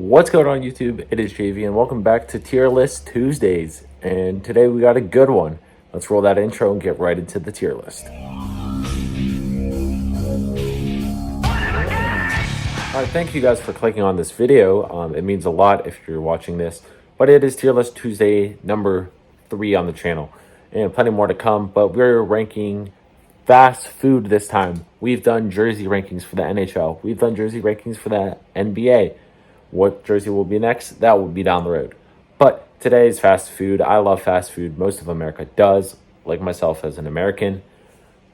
What's going on YouTube? It is JV and welcome back to Tier List Tuesdays. And today we got a good one. Let's roll that intro and get right into the tier list. Alright, thank you guys for clicking on this video. It means a lot if you're watching this. But it is Tier List Tuesday number 3 on the channel. And plenty more to come, but we're ranking fast food this time. We've done jersey rankings for the NHL. We've done jersey rankings for the NBA. What jersey will be next? That will be down the road. But today's fast food. I love fast food. Most of America does, like myself as an American.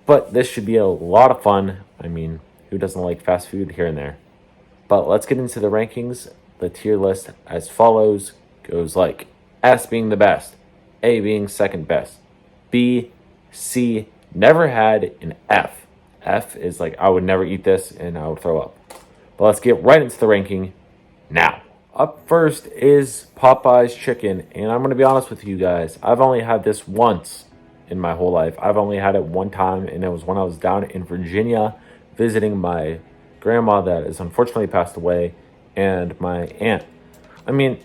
But this should be a lot of fun. I mean, who doesn't like fast food here and there? But let's get into the rankings. The tier list as follows goes like S being the best, A being second best, B, C, never had, and F. F is like I would never eat this and I would throw up. But let's get right into the ranking now. Up first is Popeye's chicken, and I'm going to be honest with you guys. I've only had this once in my whole life. I've only had it one time, and it was when I was down in Virginia visiting my grandma that is unfortunately passed away and my aunt. I mean,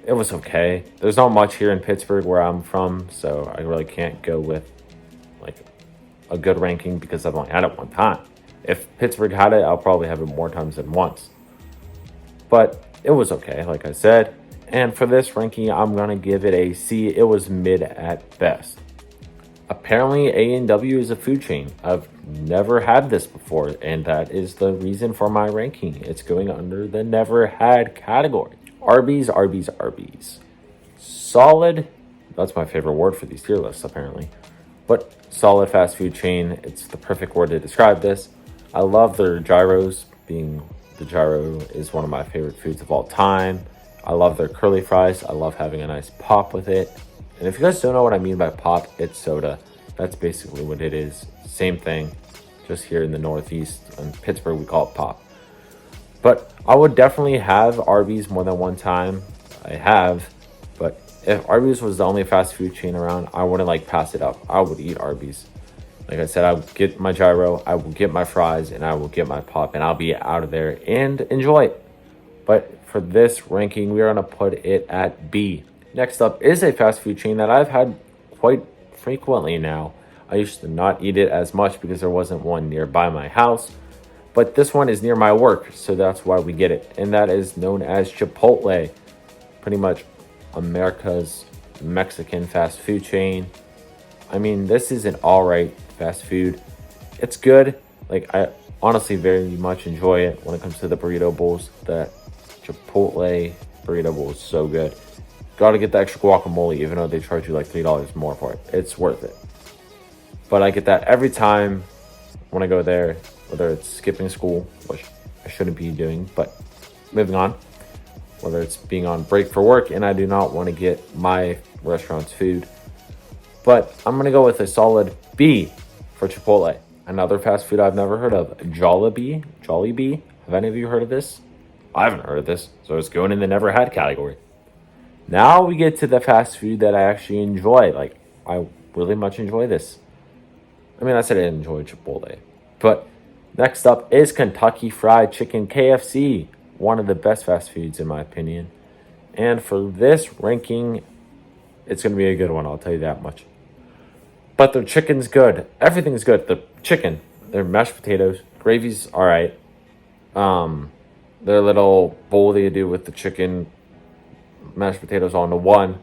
it was okay. There's not much here in Pittsburgh where I'm from, so I really can't go with like a good ranking because I've only had it one time. If Pittsburgh had it, I'll probably have it more times than once. But it was okay, like I said. And for this ranking, I'm going to give it a C. It was mid at best. Apparently, A&W is a food chain. I've never had this before, and that is the reason for my ranking. It's going under the never had category. Arby's. Solid. That's my favorite word for these tier lists, apparently. But solid fast food chain. It's the perfect word to describe this. I love their gyros. The gyro is one of my favorite foods of all time. I love their curly fries. I love having a nice pop with it. And if you guys don't know what I mean by pop, it's soda. That's basically what it is. Same thing, just here in the Northeast. In Pittsburgh, we call it pop. But I would definitely have Arby's more than one time. I have. But if Arby's was the only fast food chain around, I wouldn't pass it up. I would eat Arby's. Like I said, I would get my gyro, I will get my fries, and I will get my pop, and I'll be out of there and enjoy it. But for this ranking, we are going to put it at B. Next up is a fast food chain that I've had quite frequently now. I used to not eat it as much because there wasn't one nearby my house. But this one is near my work, so that's why we get it. And that is known as Chipotle. Pretty much America's Mexican fast food chain. I mean, this is an alright fast food. It's good. I honestly very much enjoy it when it comes to the burrito bowls. The Chipotle burrito bowl is so good. Gotta get the extra guacamole, even though they charge you $3 more for it. It's worth it. But I get that every time when I go there, whether it's skipping school, which I shouldn't be doing, but moving on. Whether it's being on break for work and I do not want to get my restaurant's food. But I'm going to go with a solid B for Chipotle. Another fast food I've never heard of. Jollibee. Have any of you heard of this? I haven't heard of this, so it's going in the never had category. Now we get to the fast food that I actually enjoy. I really much enjoy this. I mean, I said I enjoy Chipotle. But next up is Kentucky Fried Chicken, KFC. One of the best fast foods in my opinion. And for this ranking, it's going to be a good one, I'll tell you that much. But their chicken's good. Everything's good. The chicken, their mashed potatoes, gravy's all right. Their little bowl they do with the chicken, mashed potatoes all into one.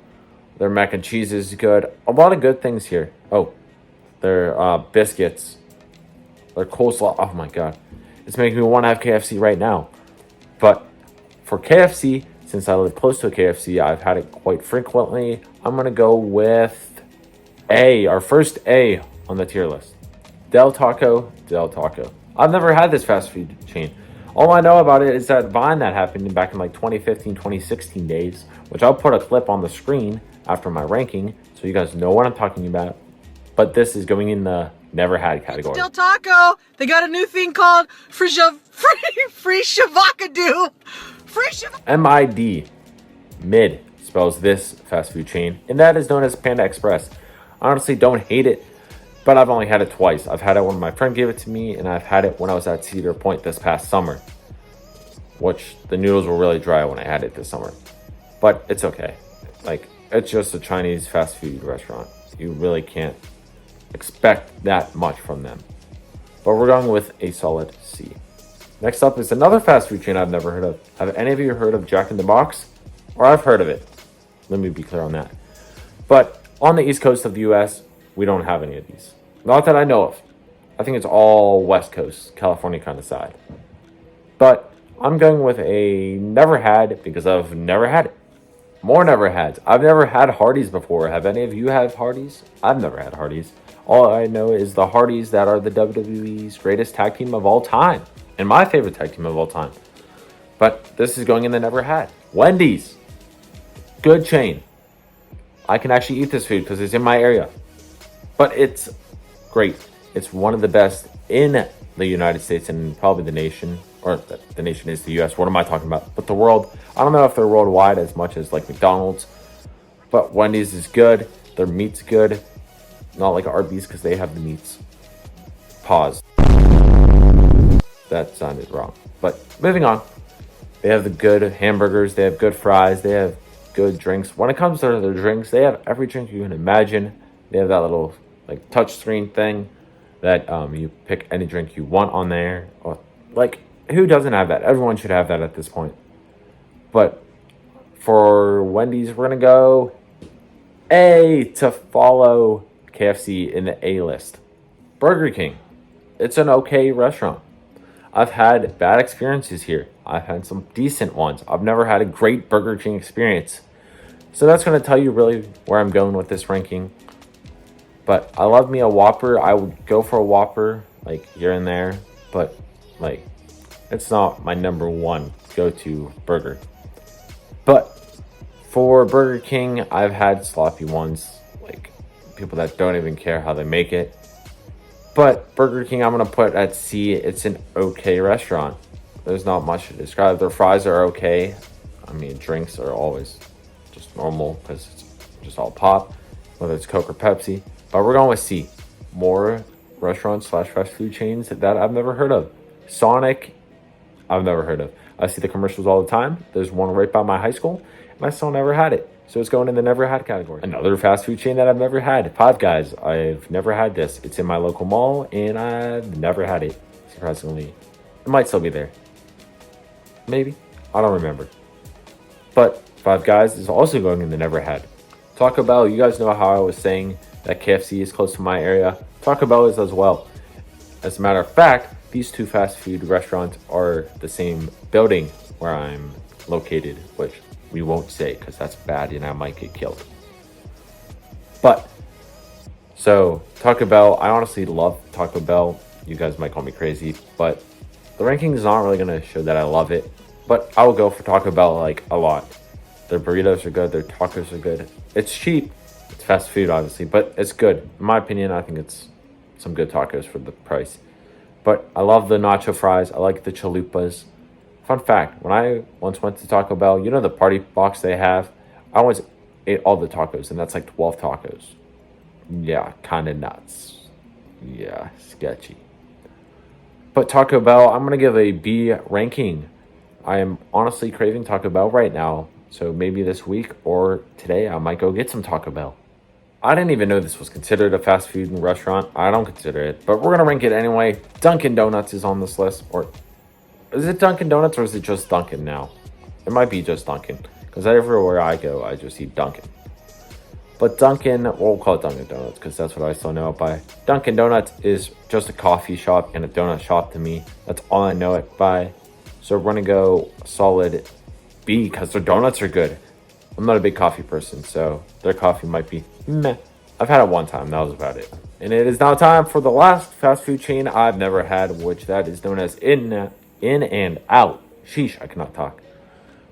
Their mac and cheese is good. A lot of good things here. Oh, their biscuits, their coleslaw. Oh my God. It's making me want to have KFC right now. But for KFC, since I live close to a KFC, I've had it quite frequently. I'm going to go with A, our first A on the tier list. Del Taco. I've never had this fast food chain. All I know about it is that Vine that happened back in 2015, 2016 days, which I'll put a clip on the screen after my ranking so you guys know what I'm talking about. But this is going in the never had category. Del Taco, they got a new thing called free shavacadoo. MID, mid, spells this fast food chain, and that is known as Panda Express. I honestly don't hate it, but I've only had it twice. I've had it when my friend gave it to me, and I've had it when I was at Cedar Point this past summer. which the noodles were really dry when I had it this summer. But it's okay. Like, it's just a Chinese fast food restaurant. You really can't expect that much from them. But we're going with a solid C. Next up is another fast food chain I've never heard of. Have any of you heard of Jack in the Box? Or I've heard of it. Let me be clear on that. But on the east coast of the US, we don't have any of these. Not that I know of. I think it's all West Coast, California kind of side. But I'm going with a never had because I've never had it. More never hads. I've never had Hardee's before. Have any of you had Hardee's? I've never had Hardee's. All I know is the Hardys that are the WWE's greatest tag team of all time. And my favorite tag team of all time. But this is going in the never had. Wendy's. Good chain. I can actually eat this food because it's in my area. But it's great. It's one of the best in the United States and probably the nation. Or the nation is the US. What am I talking about? But the world. I don't know if they're worldwide as much as like McDonald's. But Wendy's is good. Their meat's good. Not like Arby's because they have the meats. Pause. That sounded wrong. But moving on. They have the good hamburgers. They have good fries. They have good drinks. When it comes to their drinks, they have every drink you can imagine. They have that little like touch screen thing that you pick any drink you want on there. Or, like, who doesn't have that? Everyone should have that at this point. But for Wendy's, we're going to go A to follow KFC in the A list. Burger King. It's an okay restaurant. I've had bad experiences here. I've had some decent ones. I've never had a great Burger King experience. So that's going to tell you really where I'm going with this ranking. But I love me a Whopper. I would go for a Whopper, like, here and there. But, like, it's not my number one go-to burger. But for Burger King, I've had sloppy ones. Like, people that don't even care how they make it. But Burger King, I'm going to put at C. It's an okay restaurant. There's not much to describe. Their fries are okay. I mean, drinks are always just normal because it's just all pop, whether it's Coke or Pepsi. But we're going with C. More restaurants / fast food chains that I've never heard of. Sonic, I've never heard of. I see the commercials all the time. There's one right by my high school, and I still never had it. So it's going in the never had category. Another fast food chain that I've never had. Five Guys. I've never had this. It's in my local mall, and I've never had it, surprisingly. It might still be there. Maybe. I don't remember. But Five Guys is also going in the never had. Taco Bell. You guys know how I was saying that KFC is close to my area. Taco Bell is as well. As a matter of fact, these two fast food restaurants are the same building where I'm located, which we won't say because that's bad and I might get killed. But, so Taco Bell, I honestly love Taco Bell. You guys might call me crazy, but the rankings is not really going to show that I love it. But I will go for Taco Bell like a lot. Their burritos are good. Their tacos are good. It's cheap. It's fast food, obviously, but it's good. In my opinion, I think it's some good tacos for the price. But I love the nacho fries. I like the chalupas. Fun fact, when I once went to Taco Bell, you know the party box they have? I once ate all the tacos, and that's like 12 tacos. Yeah, kind of nuts. Yeah, sketchy. But Taco Bell, I'm going to give a B ranking. I am honestly craving Taco Bell right now. So maybe this week or today, I might go get some Taco Bell. I didn't even know this was considered a fast food restaurant. I don't consider it, but we're going to rank it anyway. Dunkin' Donuts is on this list. Or is it Dunkin' Donuts or is it just Dunkin' now? It might be just Dunkin', because everywhere I go, I just eat Dunkin'. But Dunkin', we'll call it Dunkin' Donuts because that's what I still know it by. Dunkin' Donuts is just a coffee shop and a donut shop to me. That's all I know it by. So we're going to go solid B because their donuts are good. I'm not a big coffee person, so their coffee might be meh. I've had it one time, that was about it. And it is now time for the last fast food chain I've never had, which that is known as In and Out. Sheesh, I cannot talk.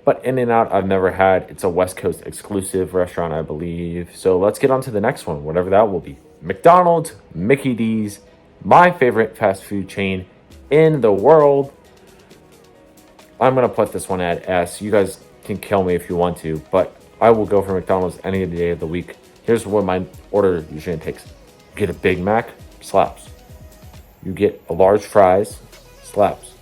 But In and Out I've never had. It's a West Coast exclusive restaurant, I believe. So let's get on to the next one, whatever that will be. McDonald's, Mickey D's, my favorite fast food chain in the world. I'm going to put this one at S. You guys can kill me if you want to, but I will go for McDonald's any day of the week. Here's what my order usually takes. You get a Big Mac, slaps. You get a large fries, slaps.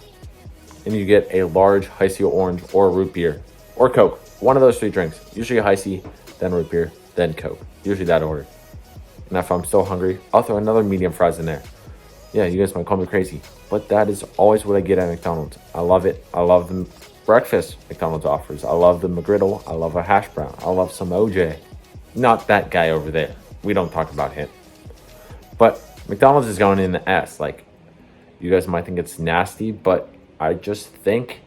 and you get a large Hi-C orange or root beer or Coke. One of those 3 drinks. Usually Hi-C, then root beer, then Coke. Usually that order. And if I'm still hungry, I'll throw another medium fries in there. Yeah, you guys might call me crazy, but that is always what I get at McDonald's. I love it. I love the breakfast McDonald's offers. I love the McGriddle. I love a hash brown. I love some OJ. Not that guy over there. We don't talk about him. But McDonald's is going in the S. Like, you guys might think it's nasty, but I just think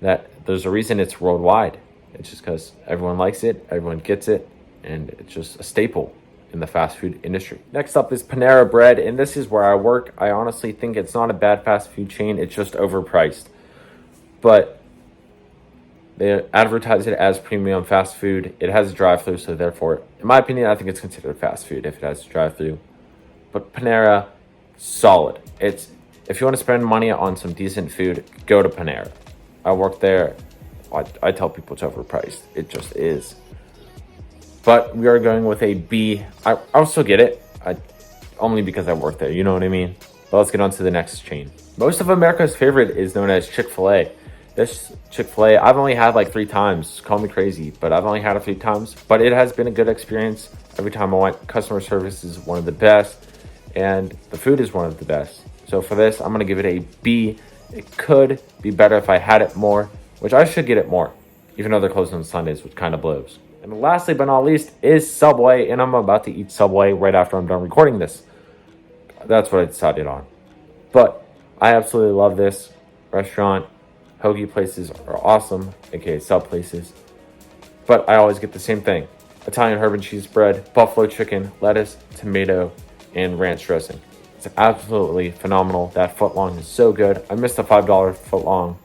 that there's a reason it's worldwide. It's just because everyone likes it, everyone gets it, and it's just a staple in the fast food industry. Next up is Panera Bread, and this is where I work. I honestly think it's not a bad fast food chain. It's just overpriced. But they advertise it as premium fast food. It has a drive-thru, so therefore, in my opinion, I think it's considered fast food if it has a drive-thru. But Panera, solid. If you want to spend money on some decent food, go to Panera. I work there. I tell people it's overpriced. It just is. But we are going with a B. I'll still get it. Only because I work there. You know what I mean? But let's get on to the next chain. Most of America's favorite is known as Chick-Fil-A. This Chick-Fil-A, I've only had like 3 times. Call me crazy, but I've only had it 3 times. But it has been a good experience. Every time I went, customer service is one of the best. And the food is one of the best. So for this, I'm going to give it a B. It could be better if I had it more, which I should get it more, even though they're closed on Sundays, which kind of blows. And lastly but not least is Subway, and I'm about to eat Subway right after I'm done recording this. That's what I decided on. But I absolutely love this restaurant. Hoagie places are awesome, aka sub places. But I always get the same thing. Italian herb and cheese bread, buffalo chicken, lettuce, tomato, and ranch dressing. It's absolutely phenomenal. That footlong is so good. I missed the $5 footlong.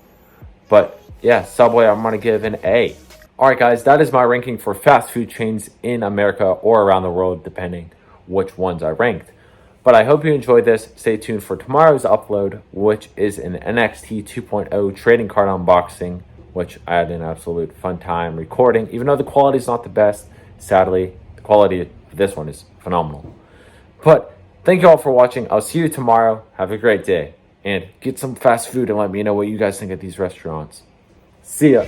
But yeah, Subway, I'm going to give an A. Alright guys, that is my ranking for fast food chains in America or around the world, depending which ones I ranked. But I hope you enjoyed this. Stay tuned for tomorrow's upload, which is an NXT 2.0 trading card unboxing, which I had an absolute fun time recording. Even though the quality is not the best, sadly, the quality of this one is phenomenal. But thank you all for watching. I'll see you tomorrow. Have a great day. And get some fast food and let me know what you guys think of these restaurants. See ya.